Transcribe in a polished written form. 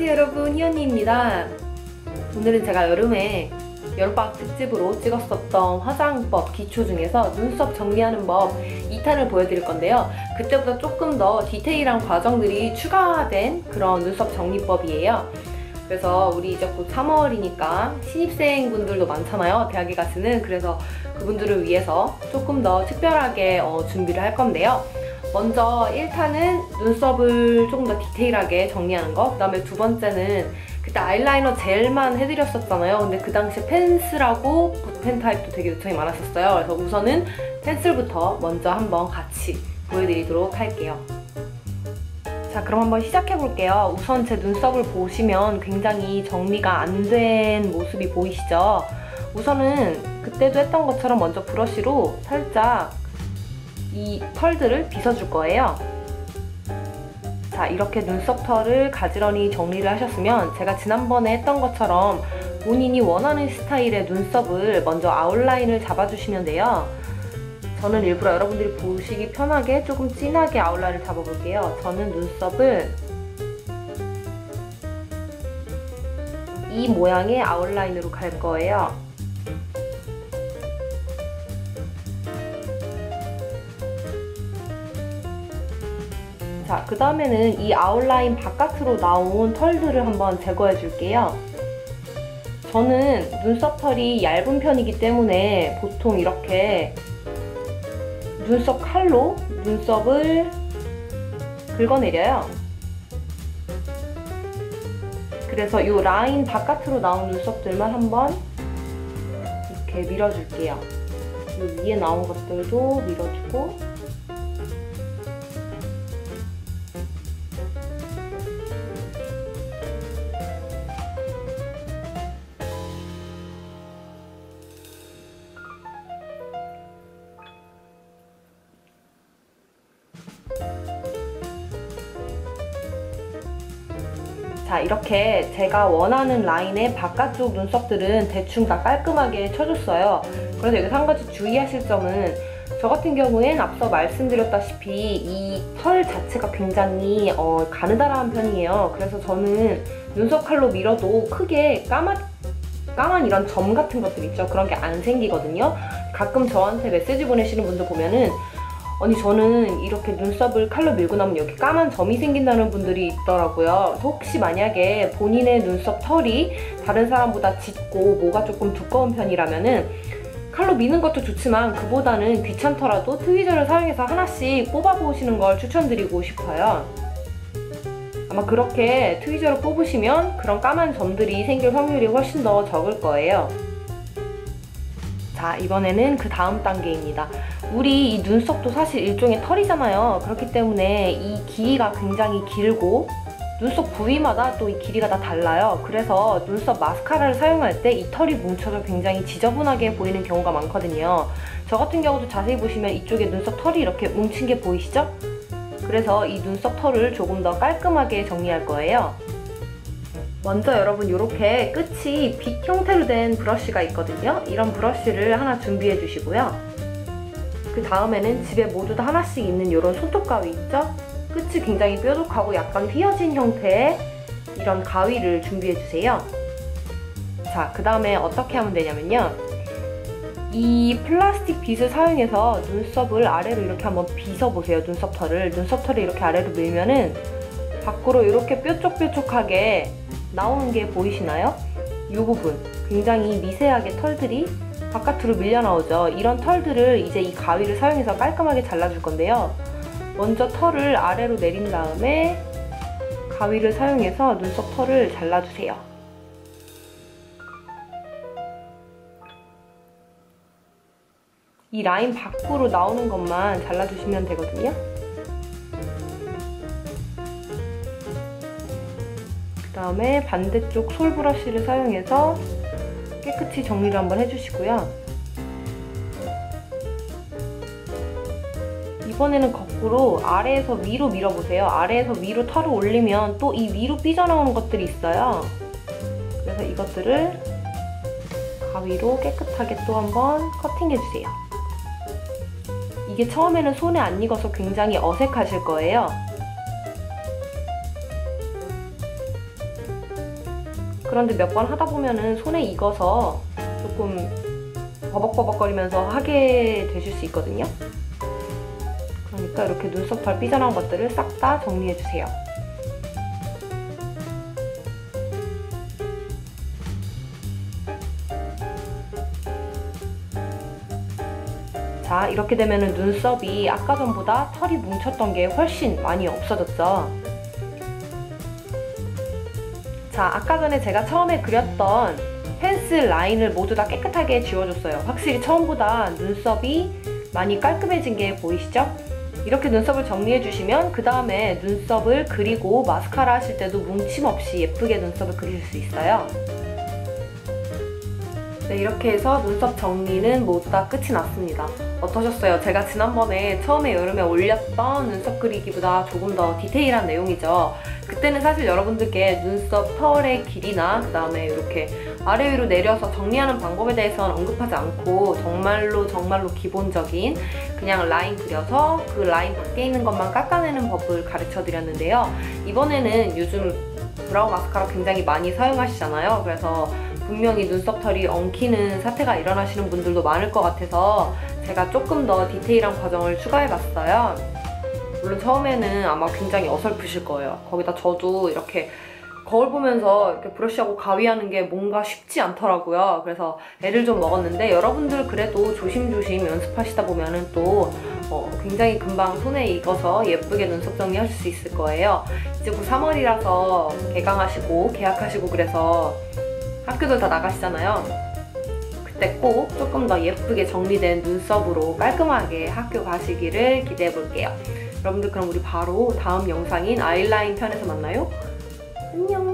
안녕하세요 여러분, 희연이입니다. 오늘은 제가 여름에 여름방학 특집으로 찍었었던 화장법 기초 중에서 눈썹 정리하는 법 2탄을 보여드릴 건데요. 그때보다 조금 더 디테일한 과정들이 추가된 그런 눈썹 정리법이에요. 그래서 우리 이제 곧 3월이니까 신입생분들도 많잖아요, 대학에 가시는. 그래서 그분들을 위해서 조금 더 특별하게 준비를 할 건데요. 먼저 1탄은 눈썹을 조금 더 디테일하게 정리하는 거, 그 다음에 두 번째는 그때 아이라이너 젤만 해드렸었잖아요. 근데 그 당시에 펜슬하고 붓펜 타입도 되게 요청이 많았었어요. 그래서 우선은 펜슬부터 먼저 한번 같이 보여드리도록 할게요. 자, 그럼 한번 시작해볼게요. 우선 제 눈썹을 보시면 굉장히 정리가 안 된 모습이 보이시죠? 우선은 그때도 했던 것처럼 먼저 브러쉬로 살짝 이 털들을 빗어줄 거예요. 자, 이렇게 눈썹 털을 가지런히 정리를 하셨으면 제가 지난번에 했던 것처럼 본인이 원하는 스타일의 눈썹을 먼저 아웃라인을 잡아주시면 돼요. 저는 일부러 여러분들이 보시기 편하게 조금 진하게 아웃라인을 잡아볼게요. 저는 눈썹을 이 모양의 아웃라인으로 갈 거예요. 자, 그 다음에는 이 아웃라인 바깥으로 나온 털들을 한번 제거해 줄게요. 저는 눈썹 털이 얇은 편이기 때문에 보통 이렇게 눈썹 칼로 눈썹을 긁어내려요. 그래서 이 라인 바깥으로 나온 눈썹들만 한번 이렇게 밀어줄게요. 이 위에 나온 것들도 밀어주고, 자, 이렇게 제가 원하는 라인의 바깥쪽 눈썹들은 대충 다 깔끔하게 쳐줬어요. 그래서 여기서 한 가지 주의하실 점은, 저 같은 경우엔 앞서 말씀드렸다시피 이 털 자체가 굉장히 가느다란 편이에요. 그래서 저는 눈썹 칼로 밀어도 크게 까만 이런 점 같은 것들 있죠? 그런 게 안 생기거든요. 가끔 저한테 메시지 보내시는 분들 보면은 아니, 저는 이렇게 눈썹을 칼로 밀고 나면 여기 까만 점이 생긴다는 분들이 있더라고요. 혹시 만약에 본인의 눈썹 털이 다른 사람보다 짙고 모가 조금 두꺼운 편이라면은 칼로 미는 것도 좋지만 그보다는 귀찮더라도 트위저를 사용해서 하나씩 뽑아보시는 걸 추천드리고 싶어요. 아마 그렇게 트위저를 뽑으시면 그런 까만 점들이 생길 확률이 훨씬 더 적을 거예요. 자, 이번에는 그 다음 단계입니다. 우리 이 눈썹도 사실 일종의 털이잖아요. 그렇기 때문에 이 길이가 굉장히 길고 눈썹 부위마다 또 이 길이가 다 달라요. 그래서 눈썹 마스카라를 사용할 때 이 털이 뭉쳐서 굉장히 지저분하게 보이는 경우가 많거든요. 저 같은 경우도 자세히 보시면 이쪽에 눈썹 털이 이렇게 뭉친 게 보이시죠? 그래서 이 눈썹 털을 조금 더 깔끔하게 정리할 거예요. 먼저 여러분, 이렇게 끝이 빗 형태로 된 브러쉬가 있거든요. 이런 브러쉬를 하나 준비해 주시고요. 그 다음에는 집에 모두 다 하나씩 있는 이런 손톱 가위 있죠? 끝이 굉장히 뾰족하고 약간 휘어진 형태의 이런 가위를 준비해 주세요. 자, 그 다음에 어떻게 하면 되냐면요. 이 플라스틱 빗을 사용해서 눈썹을 아래로 이렇게 한번 빗어보세요. 눈썹 털을 이렇게 아래로 밀면은 밖으로 이렇게 뾰족뾰족하게 나오는 게 보이시나요? 이 부분 굉장히 미세하게 털들이 바깥으로 밀려 나오죠. 이런 털들을 이제 이 가위를 사용해서 깔끔하게 잘라줄 건데요. 먼저 털을 아래로 내린 다음에 가위를 사용해서 눈썹 털을 잘라주세요. 이 라인 밖으로 나오는 것만 잘라주시면 되거든요. 그 다음에 반대쪽 솔 브러쉬를 사용해서 깨끗이 정리를 한번 해주시고요. 이번에는 거꾸로 아래에서 위로 밀어보세요. 아래에서 위로 털을 올리면 또 이 위로 삐져나오는 것들이 있어요. 그래서 이것들을 가위로 깨끗하게 또 한번 커팅해주세요. 이게 처음에는 손에 안 익어서 굉장히 어색하실 거예요. 그런데 몇 번 하다 보면은 손에 익어서 조금 버벅버벅거리면서 하게 되실 수 있거든요. 그러니까 이렇게 눈썹 덜 삐져나온 것들을 싹 다 정리해주세요. 자, 이렇게 되면은 눈썹이 아까 전보다 털이 뭉쳤던 게 훨씬 많이 없어졌죠. 자, 아까 전에 제가 처음에 그렸던 펜슬 라인을 모두 다 깨끗하게 지워줬어요. 확실히 처음보다 눈썹이 많이 깔끔해진 게 보이시죠? 이렇게 눈썹을 정리해주시면 그 다음에 눈썹을 그리고 마스카라 하실 때도 뭉침 없이 예쁘게 눈썹을 그리실 수 있어요. 네, 이렇게 해서 눈썹 정리는 모두 다 끝이 났습니다. 어떠셨어요? 제가 지난번에 처음에 여름에 올렸던 눈썹 그리기보다 조금 더 디테일한 내용이죠. 그때는 사실 여러분들께 눈썹 털의 길이나 그 다음에 이렇게 아래 위로 내려서 정리하는 방법에 대해서는 언급하지 않고 정말로 기본적인 그냥 라인 그려서 그 라인 밖에 있는 것만 깎아내는 법을 가르쳐 드렸는데요. 이번에는 요즘 브라우 마스카라 굉장히 많이 사용하시잖아요. 그래서 분명히 눈썹 털이 엉키는 사태가 일어나시는 분들도 많을 것 같아서 제가 조금 더 디테일한 과정을 추가해봤어요. 물론 처음에는 아마 굉장히 어설프실 거예요. 거기다 저도 이렇게 거울 보면서 이렇게 브러쉬하고 가위하는 게 뭔가 쉽지 않더라고요. 그래서 애를 좀 먹었는데 여러분들 그래도 조심조심 연습하시다 보면은 또 굉장히 금방 손에 익어서 예쁘게 눈썹 정리하실 수 있을 거예요. 이제 곧 3월이라서 개강하시고 계약하시고 그래서 학교도 다 나가시잖아요. 그때 꼭 조금 더 예쁘게 정리된 눈썹으로 깔끔하게 학교 가시기를 기대해 볼게요. 여러분들 그럼 우리 바로 다음 영상인 아이라인 편에서 만나요. 안녕.